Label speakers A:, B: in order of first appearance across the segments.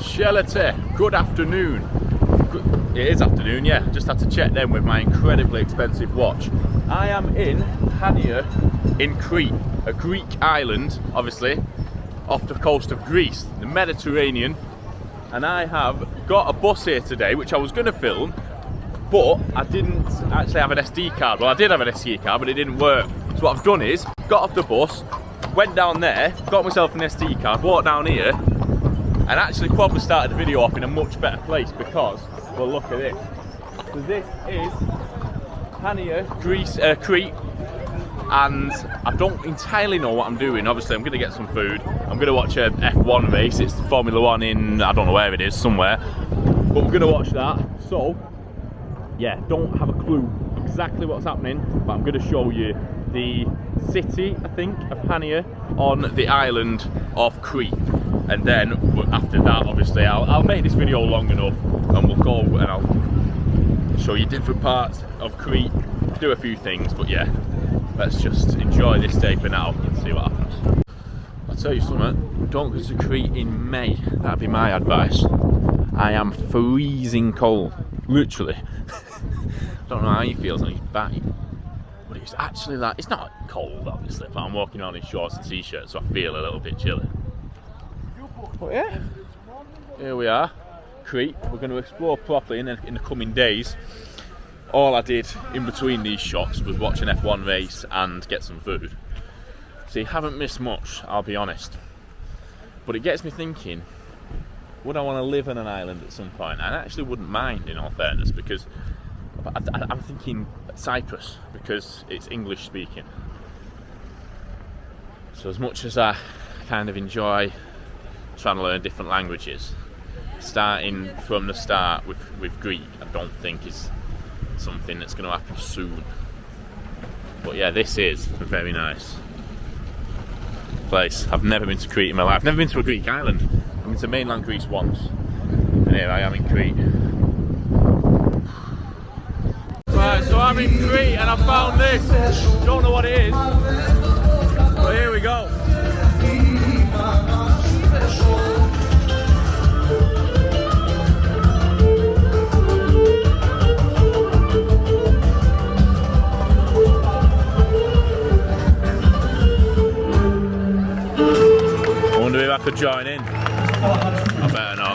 A: Shelete, good afternoon. It is afternoon, yeah. Just had to check them with my incredibly expensive watch. I am in Hania in Crete, a Greek island, obviously, off the coast of Greece, the Mediterranean. And I have got a bus here today, which I was going to film, but I didn't actually have an SD card. Well, I did have an SD card, but it didn't work. So what I've done is, got off the bus, went down there, got myself an SD card, walked down here, and actually probably started the video off in a much better place because, well, look at this. So this is Hania, Greece, Crete, and I don't entirely know what I'm doing. Obviously, I'm going to get some food. I'm going to watch a F1 race. It's Formula 1 in, I don't know where it is, somewhere. But we're going to watch that. So, yeah, don't have a clue exactly what's happening, but I'm going to show you the city, I think, of Hania on the island of Crete. And then after that, obviously, I'll make this video long enough and we'll go and I'll show you different parts of Crete, do a few things, but yeah, let's just enjoy this day for now and see what happens. I'll tell you something, don't go to Crete in May, that'd be my advice. I am freezing cold, literally. I don't know how he feels on his back, but it's actually like, it's not cold obviously, but I'm walking around in shorts and t-shirts, so I feel a little bit chilly. But yeah, here we are, Crete. We're going to explore properly in the coming days. All I did in between these shots was watch an F1 race and get some food. So you haven't missed much, I'll be honest. But it gets me thinking, would I want to live on an island at some point? And I actually wouldn't mind, in all fairness, because I'm thinking Cyprus, because it's English speaking. So as much as I kind of enjoy trying to learn different languages, starting from the start with Greek, I don't think is something that's going to happen soon. But yeah, this is a very nice place. I've never been to Crete in my life. I've never been to a Greek island. I've been to mainland Greece once, and here I am in Crete. Right, so I'm in Crete and I found this. Don't know what it is, but here we go. I could join in. I better not.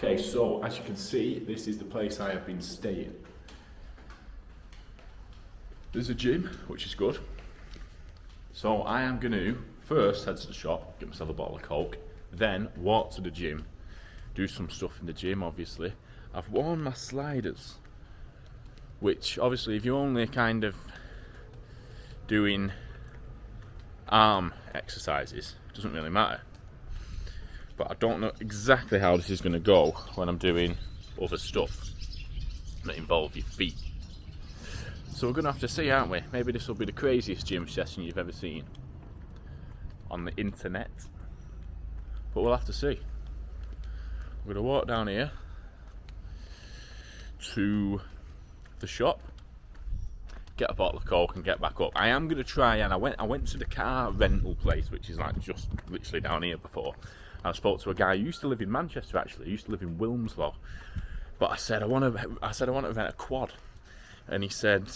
A: Okay, so as you can see, this is the place I have been staying. There's a gym, which is good. So I am going to first head to the shop, get myself a bottle of Coke, then walk to the gym, do some stuff in the gym obviously. I've worn my sliders, which obviously if you're only kind of doing arm exercises, it doesn't really matter. But I don't know exactly how this is going to go when I'm doing other stuff that involve your feet. So we're going to have to see, aren't we? Maybe this will be the craziest gym session you've ever seen on the internet. But we'll have to see. I'm going to walk down here to the shop, get a bottle of Coke and get back up. I am going to try, and I went to the car rental place, which is like just literally down here before. I spoke to a guy who used to live in Manchester, actually. He used to live in Wilmslow. But I said I want to rent a quad, and he said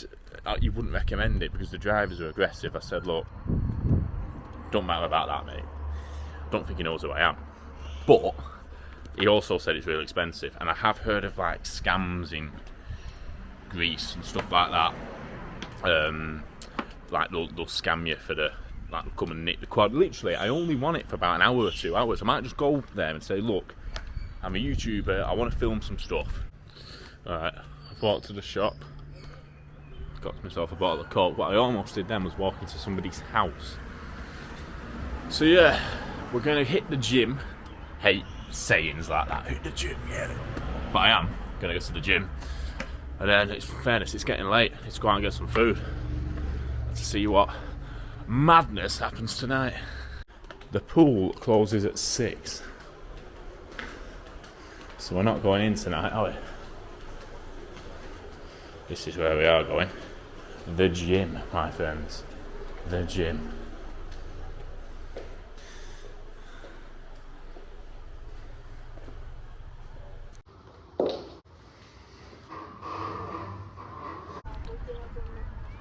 A: you wouldn't recommend it because the drivers are aggressive. I said, look, don't matter about that, mate. Don't think he knows who I am. But he also said it's really expensive, and I have heard of like scams in Greece and stuff like that. Like they'll scam you for they'll come and nick the quad. Literally, I only want it for about an hour or 2 hours. I might just go there and say, look, I'm a YouTuber, I want to film some stuff. Alright, I've walked to the shop, got myself a bottle of Coke. What I almost did then was walk into somebody's house. So yeah, we're going to hit the gym. Hate sayings like that, hit the gym, yeah. But I am going to go to the gym. And then, in fairness, it's getting late. Let's go out and get some food. Let's see what madness happens tonight. The pool closes at 6. So we're not going in tonight, are we? This is where we are going. The gym, my friends. The gym.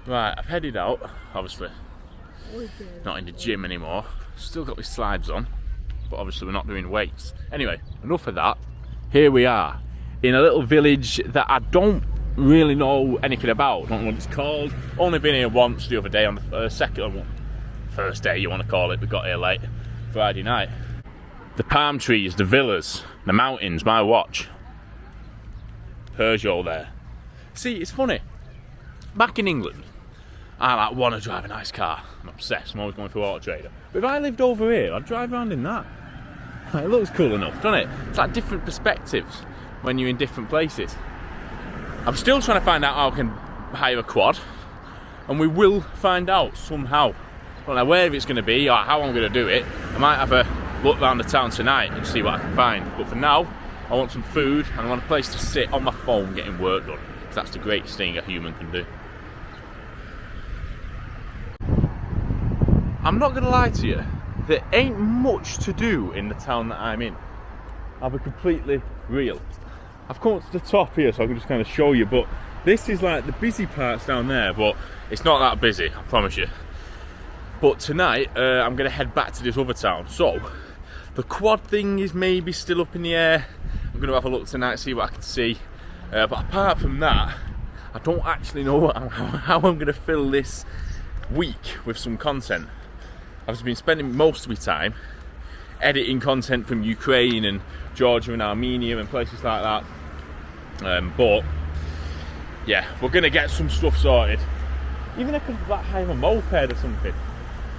A: Right, I've headed out, obviously. Not in the gym anymore. Still got my slides on, but obviously we're not doing weights. Anyway, enough of that. Here we are, in a little village that I don't really know anything about. Don't know what it's called. Only been here once the other day on the first day you want to call it. We got here late, Friday night. The palm trees, the villas, the mountains, my watch. Peugeot there. See, it's funny. Back in England, I want to drive a nice car. I'm obsessed. I'm always going through Auto Trader. But if I lived over here, I'd drive around in that. It looks cool enough, doesn't it? It's like different perspectives when you're in different places. I'm still trying to find out how I can hire a quad, and we will find out somehow. I don't know where it's going to be or how I'm going to do it. I might have a look around the town tonight and see what I can find. But for now, I want some food and I want a place to sit on my phone getting work done. Because that's the greatest thing a human can do. I'm not going to lie to you, there ain't much to do in the town that I'm in. I'll be completely real. I've come up to the top here so I can just kind of show you, but this is like the busy parts down there, but it's not that busy, I promise you. But tonight, I'm going to head back to this other town. So, the quad thing is maybe still up in the air. I'm going to have a look tonight, see what I can see. But apart from that, I don't actually know how I'm going to fill this week with some content. I've been spending most of my time editing content from Ukraine and Georgia and Armenia and places like that. But yeah, we're gonna get some stuff sorted. Even if I could like hire a moped or something,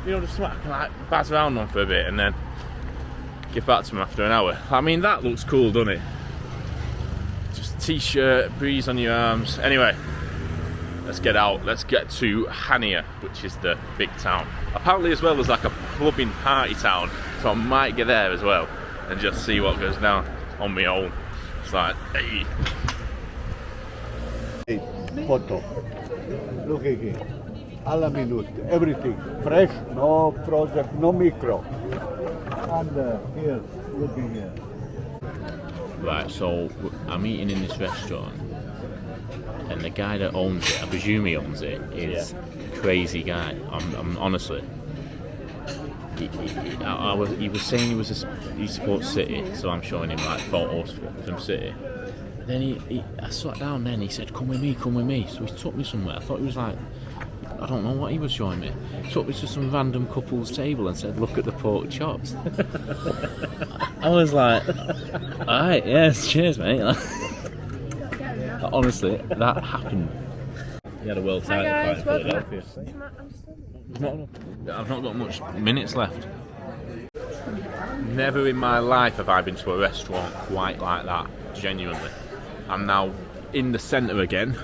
A: you know, just something I can like buzz around on for a bit and then get back to them after an hour. I mean, that looks cool, doesn't it? Just a t-shirt, breeze on your arms. Anyway, let's get out. Let's get to Hania, which is the big town. Apparently as well, there's like a clubbing party town, so I might get there as well and just see what goes down on my own. It's like, hey.
B: Photo. Look here. Alla minute. Everything. Fresh, no frozen, no micro. And here, looking here.
A: Right, so I'm eating in this restaurant, and the guy that owns it, I presume he owns it, is a crazy guy. I'm honestly. He was saying he supports City, so I'm showing him like photos from City. Then I sat down. Then he said, "Come with me." So he took me somewhere. I thought he was like, I don't know what he was showing me. He took me to some random couple's table and said, "Look at the pork chops." I was like, "All right, yes, cheers, mate." Honestly, that happened. He had a world title fight in Philadelphia. I've not got much minutes left. Never in my life have I been to a restaurant quite like that, genuinely. I'm now in the centre again,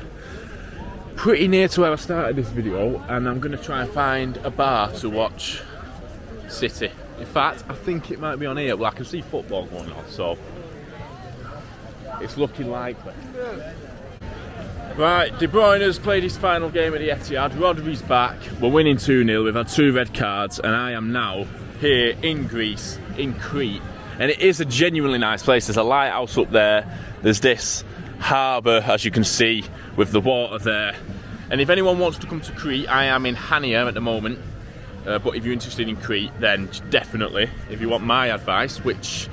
A: pretty near to where I started this video, and I'm going to try and find a bar to watch City. In fact, I think it might be on here. Well, I can see football going on, so it's looking likely. Right, De Bruyne has played his final game at the Etihad. Rodri's back. We're winning 2-0. We've had 2 red cards, and I am now here in Greece, in Crete. And it is a genuinely nice place. There's a lighthouse up there. There's this harbour, as you can see, with the water there. And if anyone wants to come to Crete, I am in Hania at the moment. But if you're interested in Crete, then definitely, if you want my advice, which,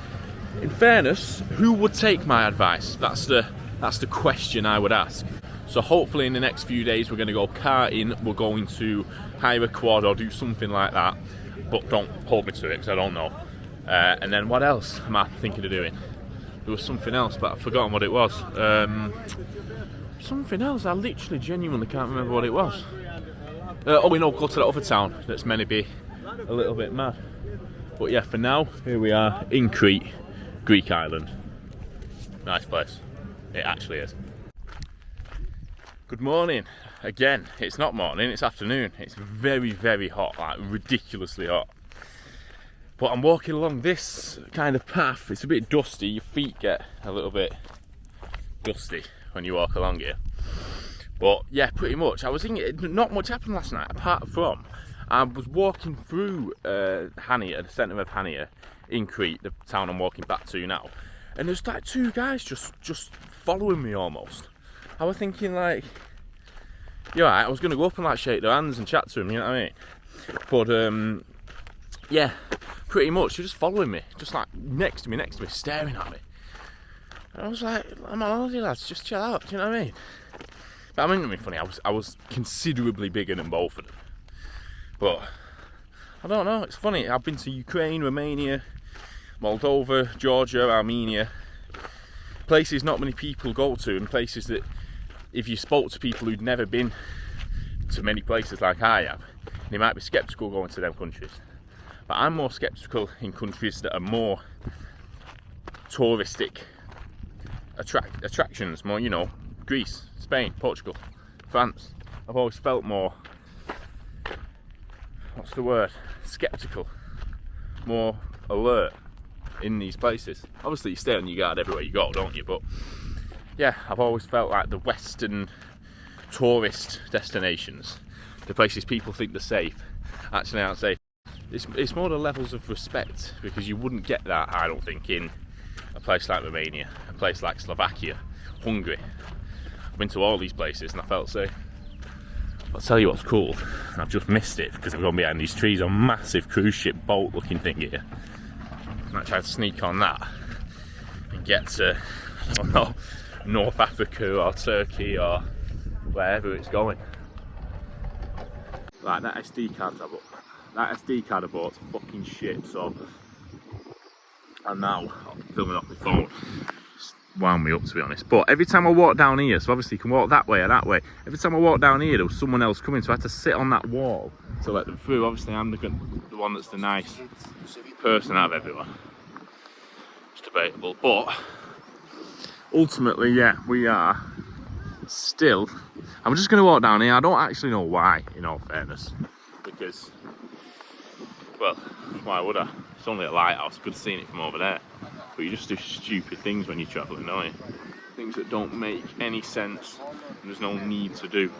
A: in fairness, who would take my advice? That's the question I would ask. So hopefully in the next few days we're going to go karting, we're going to hire a quad or do something like that. But don't hold me to it because I don't know. And then what else am I thinking of doing? There was something else, but I've forgotten what it was. Something else, I literally genuinely can't remember what it was. Oh, we know, go to that other town that's meant to be a little bit mad. But yeah, for now, here we are in Crete, Greek island. Nice place. It actually is. Good morning. Again, it's not morning, it's afternoon. It's very, very hot, like ridiculously hot. But I'm walking along this kind of path. It's a bit dusty. Your feet get a little bit dusty when you walk along here. But yeah, pretty much. I was thinking, not much happened last night, apart from I was walking through Hania, the centre of Hania, in Crete, the town I'm walking back to now. And there's like 2 guys just following me almost. I was thinking like, you're right, I was going to go up and like shake their hands and chat to them, you know what I mean? But yeah, pretty much, they're just following me, just like next to me, staring at me. And I was like, I'm on holiday, lads, just chill out, do you know what I mean? But I mean, it'd be funny, I was considerably bigger than both of them. But, I don't know, it's funny, I've been to Ukraine, Romania, Moldova, Georgia, Armenia, places not many people go to, and places that if you spoke to people who'd never been to many places like I have, they might be sceptical going to them countries. But I'm more sceptical in countries that are more touristic attractions, more, you know, Greece, Spain, Portugal, France. I've always felt more, what's the word, sceptical, more alert in these places. Obviously you stay on your guard everywhere you go, don't you? But yeah, I've always felt like the Western tourist destinations, the places people think they're safe, actually aren't safe. It's more the levels of respect, because you wouldn't get that, I don't think, in a place like Romania, a place like Slovakia, Hungary. I've been to all these places and I felt safe. I'll tell you what's cool, I've just missed it because I've gone behind these trees, a massive cruise ship boat looking thing here. I might try to sneak on that and get to, I don't know, North Africa or Turkey or wherever it's going. Like that SD card I bought's fucking shit, so and now I'm filming off my phone. It's wound me up, to be honest. But every time I walk down here, so obviously you can walk that way or that way, every time I walk down here there was someone else coming, so I had to sit on that wall to let them through. Obviously I'm the one that's the nice person out of everyone. It's debatable, but ultimately, yeah, we are still, I'm just going to walk down here. I don't actually know why, in all fairness, because, well, why would I? It's only a lighthouse, I could have seen it from over there. But you just do stupid things when you're travelling, don't you? Things that don't make any sense and there's no need to do.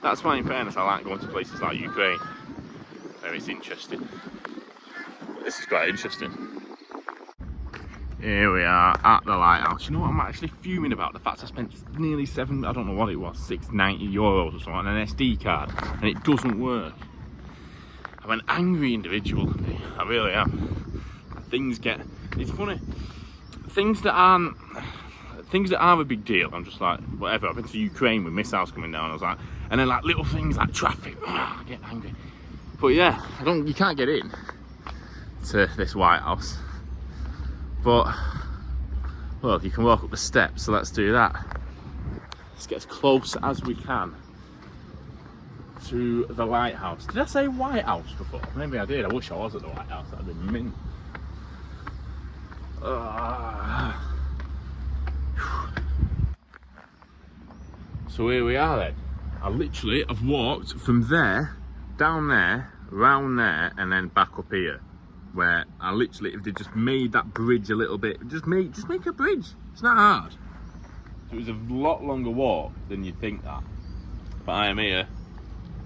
A: That's why, in fairness, I like going to places like Ukraine, where it's interesting. But this is quite interesting. Here we are at the lighthouse. You know what I'm actually fuming about? The fact I spent nearly I don't know what it was, €690 or something on an SD card, and it doesn't work. I'm an angry individual, I really am. Things get, it's funny, things that are a big deal, I'm just like, whatever. I've been to Ukraine with missiles coming down, I was like, and then like little things like traffic, I get angry. But yeah, you can't get in to this White House. But, well, you can walk up the steps, so let's do that. Let's get as close as we can to the lighthouse. Did I say White House before? Maybe I did. I wish I was at the White House. That'd been mint. So here we are then. I've walked from there, down there, round there, and then back up here. Where I literally, if they just made that bridge a little bit, just make a bridge. It's not hard. So it was a lot longer walk than you'd think that. But I am here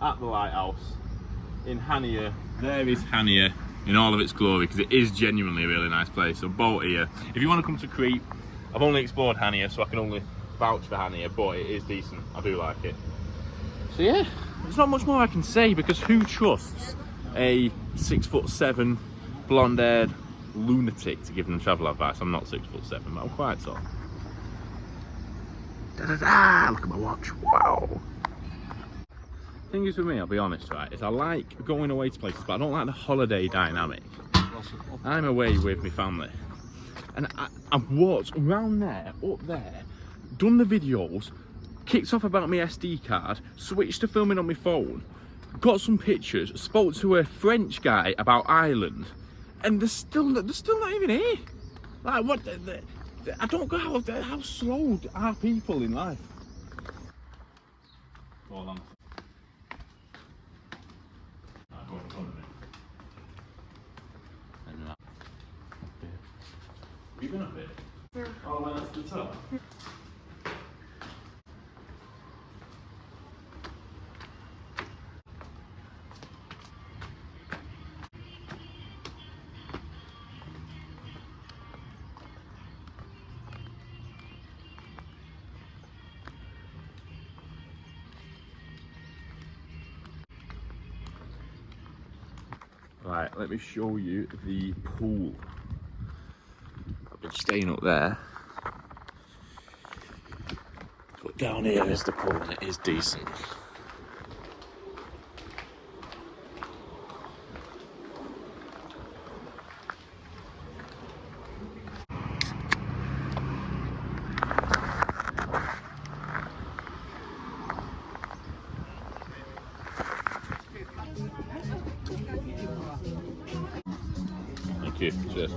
A: at the lighthouse in Hania. There is Hania in all of its glory, because it is genuinely a really nice place. So boat here. If you want to come to Crete, I've only explored Hania, so I can only vouch for Hania, but it is decent. I do like it. So yeah, there's not much more I can say, because who trusts a 6'7" blonde-haired lunatic to give them travel advice? I'm not 6'7", but I'm quite tall. Da da da! Look at my watch. Wow. Thing is with me, I'll be honest, right, is I like going away to places, but I don't like the holiday dynamic. I'm away with my family, and I've walked around there, up there, done the videos, kicked off about my SD card, switched to filming on my phone, got some pictures, spoke to a French guy about Ireland, and they're still not even here. Like, what? I don't know how slow are people in life. Hold on. Go in front of me. And that. Have you been up here? Yeah. Oh, well, that's the top. Right, let me show you the pool. I've been staying up there, but down here is the pool, and it is decent. Thank you. Cheers.